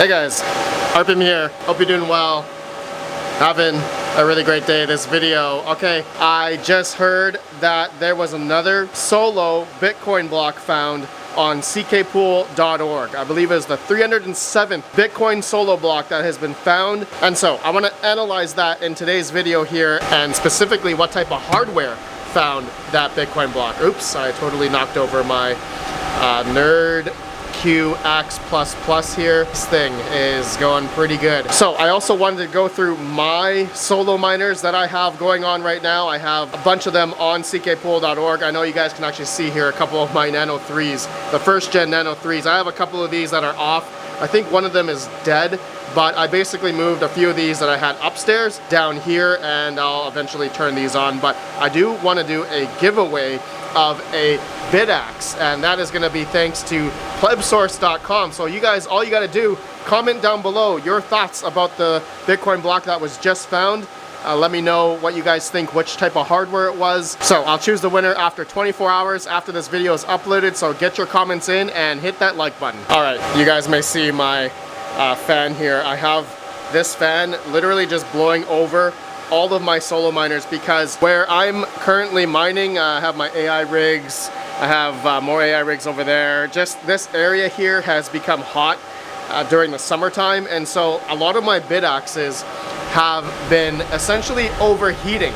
Hey guys, RPM here. Hope you're doing well. Having a really great day. This video. Okay, I just heard that there was another solo Bitcoin block found on ckpool.org. I believe it is the 307th Bitcoin solo block that has been found. And so I want to analyze that in today's video here, and specifically what type of hardware found that Bitcoin block. Oops, I totally knocked over my Nerd QX++ here. This thing is going pretty good. So I also wanted to go through my solo miners that I have going on right now. I have a bunch of them on ckpool.org. I know you guys can actually see here a couple of my Nano 3s, the first gen Nano 3s. I have a couple of these that are off. I think one of them is dead, but I basically moved a few of these that I had upstairs down here, and I'll eventually turn these on. But I do want to do a giveaway of a bidaxe, and that is going to be thanks to plebsource.com. So you guys, all you got to do, comment down below your thoughts about the Bitcoin block that was just found. Let me know what you guys think, which type of hardware it was. So I'll choose the winner after 24 hours after this video is uploaded. So get your comments in and hit that like button. All right, you guys may see my fan here. I have this fan literally just blowing over all of my solo miners, because where I'm currently mining, I have my AI rigs. I have more AI rigs over there. Just this area here has become hot during the summertime, and so a lot of my bidaxes have been essentially overheating.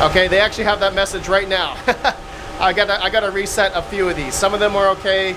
Okay, they actually have that message right now. I gotta reset a few of these. Some of them are okay.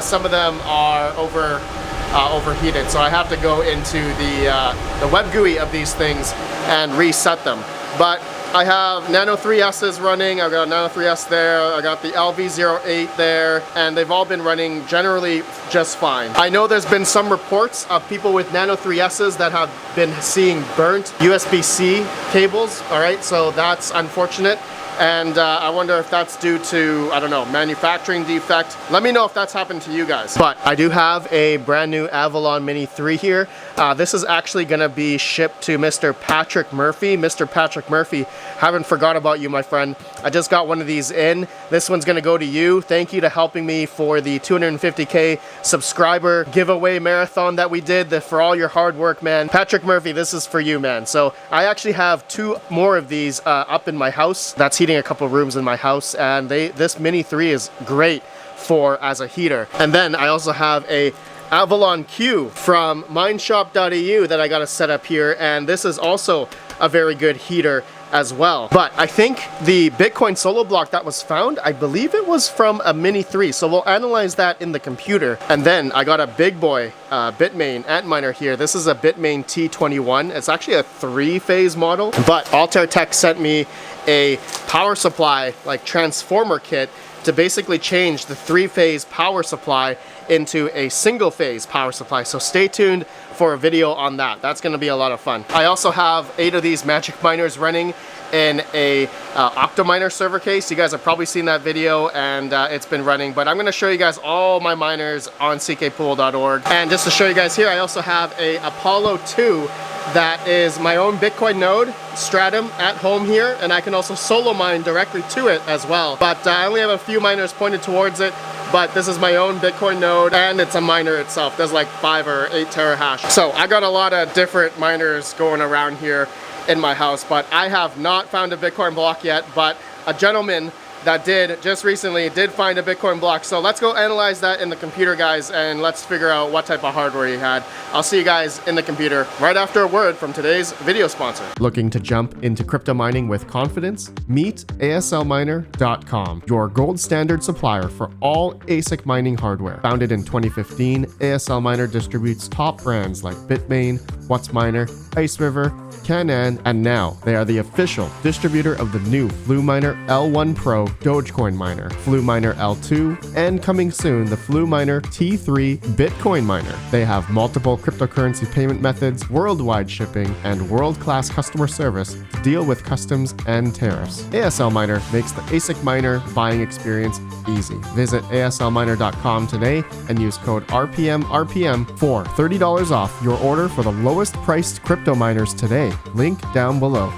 Some of them are overheated. So I have to go into the web GUI of these things and reset them. But I have Nano 3S's running. I've got a Nano 3S there. I got the LV08 there, and they've all been running generally just fine. I know there's been some reports of people with Nano 3S's that have been seeing burnt USB-C cables. All right, so that's unfortunate. And I wonder if that's due to, I don't know, manufacturing defect. Let me know if that's happened to you guys. But I do have a brand new Avalon Mini 3 here. This is actually gonna be shipped to Mr. Patrick Murphy. Mr. Patrick Murphy, haven't forgot about you, my friend. I just got one of these in. This one's gonna go to you. Thank you to helping me for the 250K subscriber giveaway marathon that we did. For all your hard work, man. Patrick Murphy, this is for you, man. So I actually have 2 more of these up in my house. That's heating a couple rooms in my house, and this Mini 3 is great for as a heater. And then I also have a Avalon Q from mineshop.eu that I got to set up here, and this is also a very good heater as well. But I think the Bitcoin solo block that was found, I believe it was from a Mini 3, so we'll analyze that in the computer. And then I got a big boy Bitmain Antminer here. This is a Bitmain T21. It's actually a 3-phase model, but Altair Tech sent me a power supply, like transformer kit, to basically change the 3-phase power supply into a single-phase power supply. So stay tuned for a video on that. That's going to be a lot of fun. I also have 8 of these Magic Miners running in a Octominer server case. You guys have probably seen that video, and it's been running, but I'm going to show you guys all my miners on ckpool.org. And just to show you guys here, I also have a Apollo 2 that is my own Bitcoin node, Stratum, at home here, and I can also solo mine directly to it as well. But I only have a few miners pointed towards it, but this is my own Bitcoin node, and it's a miner itself. There's like 5 or 8 terahash. So I got a lot of different miners going around here in my house, but I have not found a Bitcoin block yet, but a gentleman that did just recently did find a Bitcoin block. So let's go analyze that in the computer, guys, and let's figure out what type of hardware he had. I'll see you guys in the computer right after a word from today's video sponsor. Looking to jump into crypto mining with confidence? Meet aslminer.com, your gold standard supplier for all ASIC mining hardware. Founded in 2015, ASL Miner distributes top brands like Bitmain, WhatsMiner, Ice River, Canaan, and now they are the official distributor of the new Flueminer L1 Pro Dogecoin miner, Flueminer L2, and coming soon, the Flueminer T3 Bitcoin miner. They have multiple cryptocurrency payment methods, worldwide shipping, and world-class customer service to deal with customs and tariffs. ASL Miner makes the ASIC miner buying experience easy. Visit aslminer.com today and use code RPM for $30 off your order for the lowest priced crypto miners today. Link down below.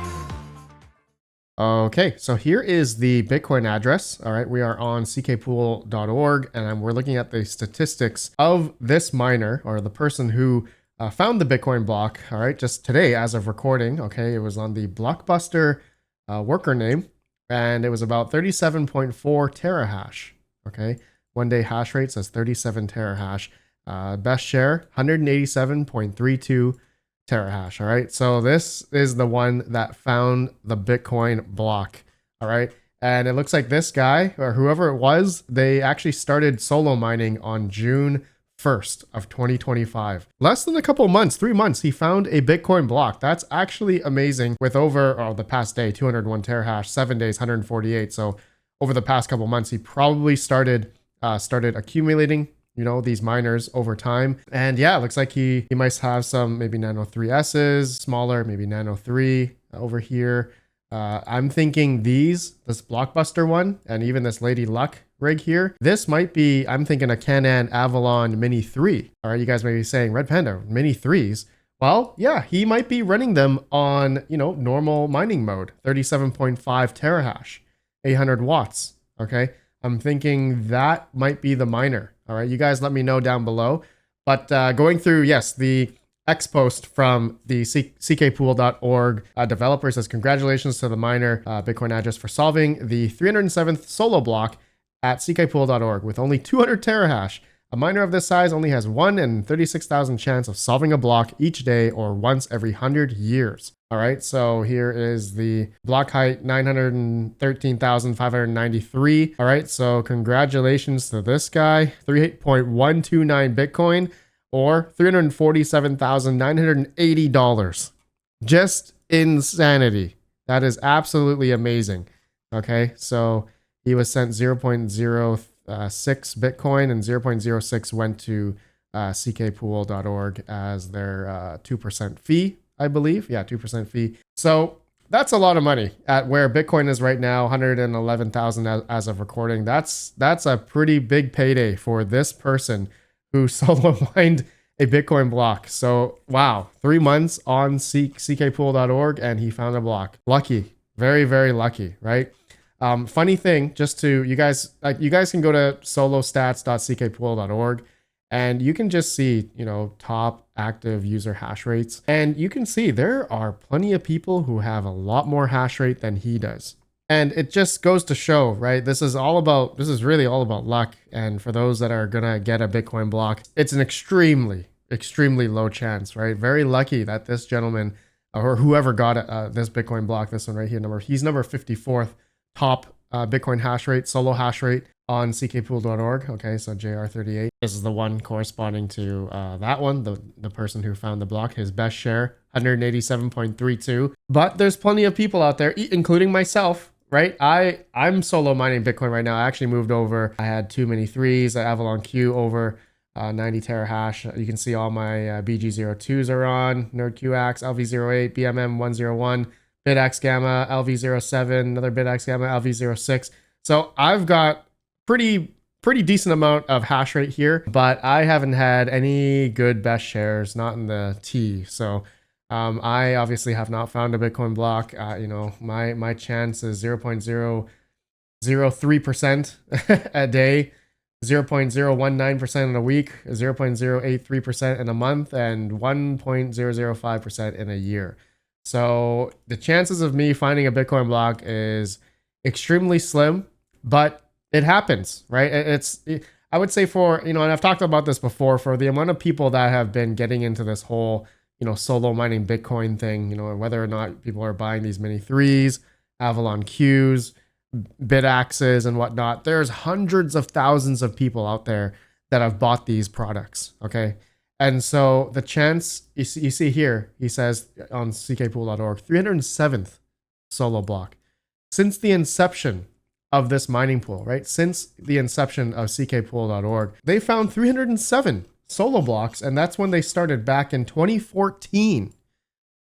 Okay, so here is the Bitcoin address. All right, we are on ckpool.org and we're looking at the statistics of this miner or the person who found the Bitcoin block. All right, just today as of recording. Okay, it was on the Blockbuster worker name and it was about 37.4 terahash. Okay, 1 day hash rate says 37 terahash. Best share 187.32 terahash. All right, so this is the one that found the Bitcoin block. All right, and it looks like this guy or whoever it was, they actually started solo mining on June 1st of 2025. Less than a couple months, 3 months, he found a Bitcoin block. That's actually amazing. With over the past day 201 terahash, 7 days 148. So over the past couple months, he probably started accumulating these miners over time. And yeah, it looks like he might have some maybe Nano 3S's, smaller, maybe Nano 3 over here. I'm thinking this Blockbuster one, and even this Lady Luck rig here, this might be, I'm thinking a Canon Avalon Mini 3. All right, you guys may be saying, Red Panda, Mini 3s. Well, yeah, he might be running them on, normal mining mode, 37.5 terahash, 800 watts, okay? I'm thinking that might be the miner. All right, you guys let me know down below. But going through, yes, the X post from the ckpool.org developer says, congratulations to the miner Bitcoin address for solving the 307th solo block at ckpool.org with only 200 terahash. A miner of this size only has 1 in 36,000 chance of solving a block each day or once every 100 years. All right, so here is the block height, 913,593. All right, so congratulations to this guy, 3.129 Bitcoin or $347,980. Just insanity. That is absolutely amazing. Okay, so he was sent 0.06 Bitcoin and 0.06 went to ckpool.org as their 2% fee, I believe. Yeah, 2% fee. So that's a lot of money at where Bitcoin is right now, 111,000 as of recording. That's a pretty big payday for this person who solo mined a Bitcoin block. So wow, 3 months on ckpool.org and he found a block. Lucky, very, very lucky, right? Funny thing, just to you guys can go to solostats.ckpool.org and you can just see, top active user hash rates. And you can see there are plenty of people who have a lot more hash rate than he does. And it just goes to show, right? This is really all about luck. And for those that are gonna get a Bitcoin block, it's an extremely, extremely low chance, right? Very lucky that this gentleman or whoever got this Bitcoin block, this one right here, he's number 54th top Bitcoin hash rate, solo hash rate on ckpool.org. Okay, so JR38. This is the one corresponding to that one, the person who found the block. His best share, 187.32. But there's plenty of people out there, including myself, right? I'm solo mining Bitcoin right now. I actually moved over. I had too many threes, Avalon Q over 90 terahash. You can see all my BG02s are on, NerdQX, LV08, BMM101, BitX Gamma, LV07, another BitX Gamma, LV06. So I've got pretty decent amount of hash rate here, but I haven't had any good best shares, not in the T. So I obviously have not found a Bitcoin block. My chance is 0.003% a day, 0.019% in a week, 0.083% in a month, and 1.005% in a year. So the chances of me finding a Bitcoin block is extremely slim, but it happens, right? I would say for, and I've talked about this before, for the amount of people that have been getting into this whole, solo mining Bitcoin thing, whether or not people are buying these mini threes, Avalon Qs, BitAxes and whatnot, there's hundreds of thousands of people out there that have bought these products, okay? And so the chance, you see here, he says on ckpool.org, 307th solo block. Since the inception of this mining pool, right? Since the inception of ckpool.org, they found 307 solo blocks, and that's when they started back in 2014.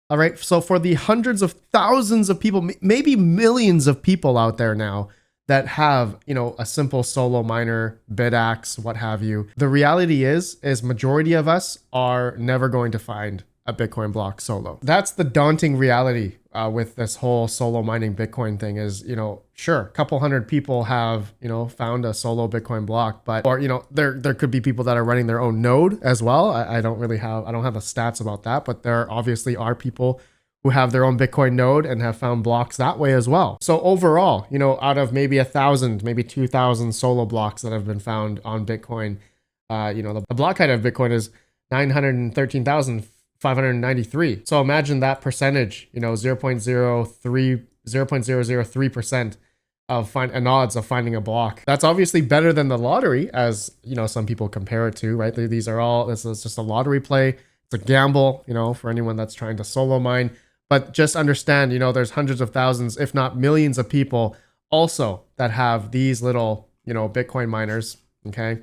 All right, so for the hundreds of thousands of people, maybe millions of people out there now that have, a simple solo miner, BitAxe, what have you. The reality is majority of us are never going to find a Bitcoin block solo. That's the daunting reality with this whole solo mining Bitcoin thing is, you know, sure, a couple hundred people have, you know, found a solo Bitcoin block, but, or, you know, there could be people that are running their own node as well. I don't have the stats about that, but there obviously are people who have their own Bitcoin node and have found blocks that way as well. So overall, you know, out of maybe 1,000, maybe 2,000 solo blocks that have been found on Bitcoin, you know, the block height of Bitcoin is 913,593. So imagine that percentage, you know, 0.003% of an odds of finding a block. That's obviously better than the lottery, as, you know, some people compare it to, right? These are all, this is just a lottery play. It's a gamble, you know, for anyone that's trying to solo mine. But just understand, you know, there's hundreds of thousands, if not millions of people also that have these little, you know, Bitcoin miners, okay?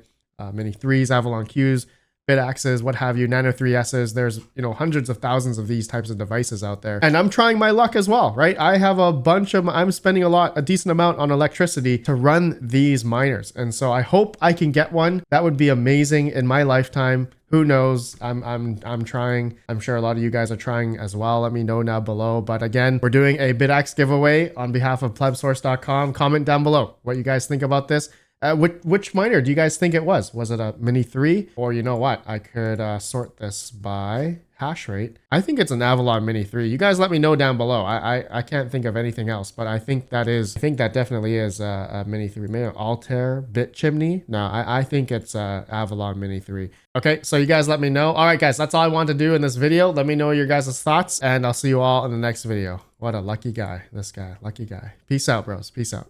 Mini 3s, Avalon Qs, BitAxes, what have you, Nano 3Ss. There's, you know, hundreds of thousands of these types of devices out there. And I'm trying my luck as well, right? I have a bunch of, I'm spending a decent amount on electricity to run these miners. And so I hope I can get one. That would be amazing in my lifetime. Who knows? I'm trying. I'm sure a lot of you guys are trying as well. Let me know down below. But again, we're doing a BitAxe giveaway on behalf of plebsource.com. Comment down below what you guys think about this. Which miner do you guys think it was? Was it a Mini 3? Or you know what? I could sort this by hash rate. I think it's an Avalon Mini 3. You guys let me know down below. I can't think of anything else, but I think that definitely is a Mini 3. Maybe an Altair Bit Chimney. No, I think it's Avalon Mini 3. Okay, so you guys let me know. All right, guys, that's all I want to do in this video. Let me know your guys' thoughts, and I'll see you all in the next video. What a lucky guy, this guy. Lucky guy. Peace out, bros. Peace out.